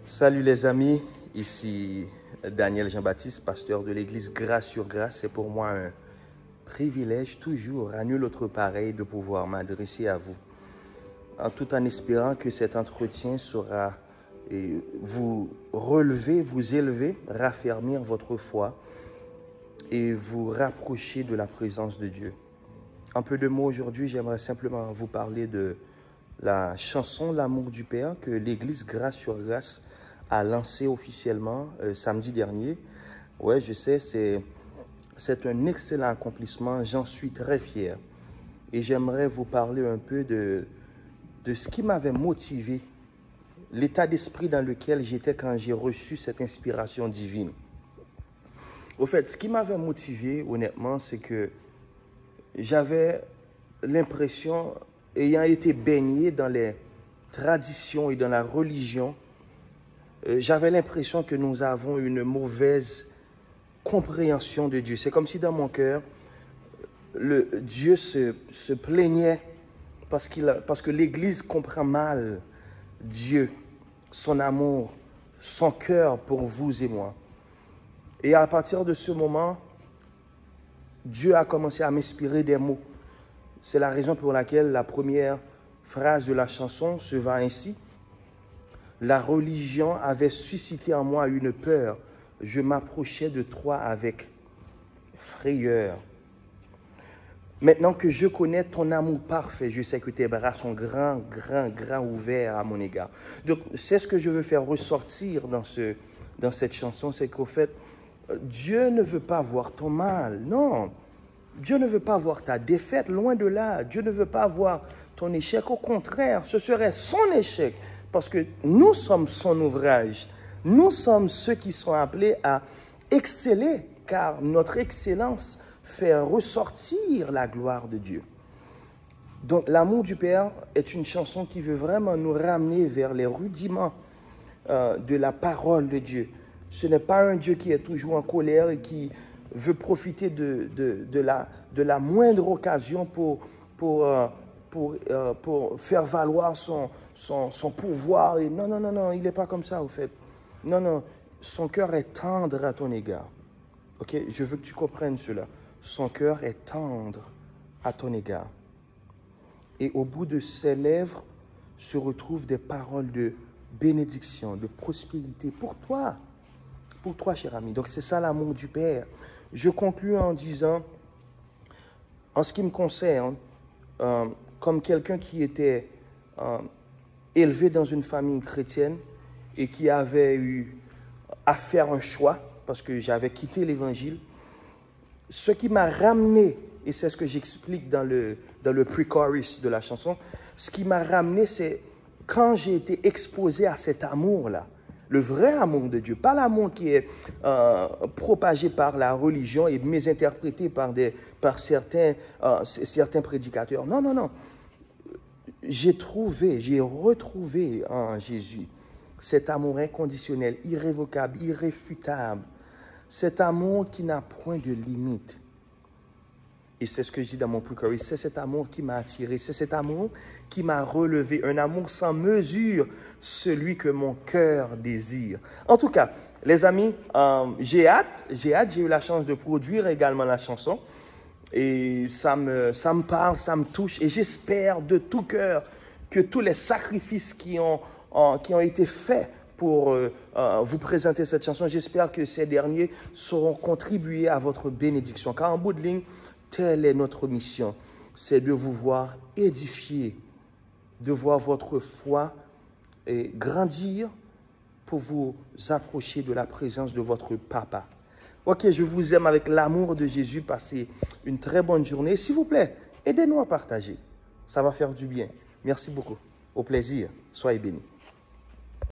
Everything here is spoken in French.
Salut les amis, ici Daniel Jean-Baptiste, pasteur de l'église Grâce sur Grâce. C'est pour moi un privilège toujours, à nul autre pareil, de pouvoir m'adresser à vous. Tout en espérant que cet entretien saura vous relever, vous élever, raffermir votre foi et vous rapprocher de la présence de Dieu. En peu de mots aujourd'hui, j'aimerais simplement vous parler de la chanson L'amour du Père que l'église Grâce sur Grâce a lancée officiellement samedi dernier. Ouais, je sais, c'est un excellent accomplissement, j'en suis très fier. Et j'aimerais vous parler un peu de ce qui m'avait motivé, l'état d'esprit dans lequel j'étais quand j'ai reçu cette inspiration divine. Au fait, ce qui m'avait motivé, honnêtement, c'est que j'avais l'impression, ayant été baigné dans les traditions et dans la religion, j'avais l'impression que nous avons une mauvaise compréhension de Dieu. C'est comme si dans mon cœur, Dieu se plaignait parce que l'Église comprend mal Dieu, son amour, son cœur pour vous et moi. Et à partir de ce moment, Dieu a commencé à m'inspirer des mots. C'est la raison pour laquelle la première phrase de la chanson se va ainsi. La religion avait suscité en moi une peur. Je m'approchais de toi avec frayeur. Maintenant que je connais ton amour parfait, je sais que tes bras sont grands ouverts à mon égard. Donc, c'est ce que je veux faire ressortir dans cette chanson, c'est qu'au fait, Dieu ne veut pas voir ton mal, non. Dieu ne veut pas voir ta défaite, loin de là. Dieu ne veut pas voir ton échec, au contraire, ce serait son échec. Parce que nous sommes son ouvrage. Nous sommes ceux qui sont appelés à exceller, car notre excellence fait ressortir la gloire de Dieu. Donc, L'amour du Père est une chanson qui veut vraiment nous ramener vers les rudiments de la parole de Dieu. Ce n'est pas un Dieu qui est toujours en colère et qui veut profiter de la moindre occasion pour faire valoir son pouvoir. Et non, il n'est pas comme ça, au fait. Non, son cœur est tendre à ton égard. Ok, je veux que tu comprennes cela. Son cœur est tendre à ton égard. Et au bout de ses lèvres se retrouvent des paroles de bénédiction, de prospérité pour toi, cher ami. Donc, c'est ça l'amour du Père. Je conclue en disant, en ce qui me concerne, comme quelqu'un qui était élevé dans une famille chrétienne et qui avait eu à faire un choix, parce que j'avais quitté l'Évangile, ce qui m'a ramené, et c'est ce que j'explique dans le pre-chorus de la chanson, ce qui m'a ramené, c'est quand j'ai été exposé à cet amour-là, le vrai amour de Dieu, pas l'amour qui est propagé par la religion et mésinterprété par certains prédicateurs. Non. J'ai retrouvé en Jésus cet amour inconditionnel, irrévocable, irréfutable, cet amour qui n'a point de limite. Et c'est ce que je dis dans mon pre-chorus, c'est cet amour qui m'a attiré, c'est cet amour qui m'a relevé, un amour sans mesure, celui que mon cœur désire. En tout cas, les amis, j'ai hâte, j'ai eu la chance de produire également la chanson, et ça me parle, ça me touche, et j'espère de tout cœur que tous les sacrifices qui ont été faits pour vous présenter cette chanson, j'espère que ces derniers sauront contribuer à votre bénédiction, car en bout de ligne, telle est notre mission, c'est de vous voir édifier, de voir votre foi grandir pour vous approcher de la présence de votre Papa. Ok, je vous aime avec l'amour de Jésus. Passez une très bonne journée. S'il vous plaît, aidez-nous à partager. Ça va faire du bien. Merci beaucoup. Au plaisir. Soyez bénis.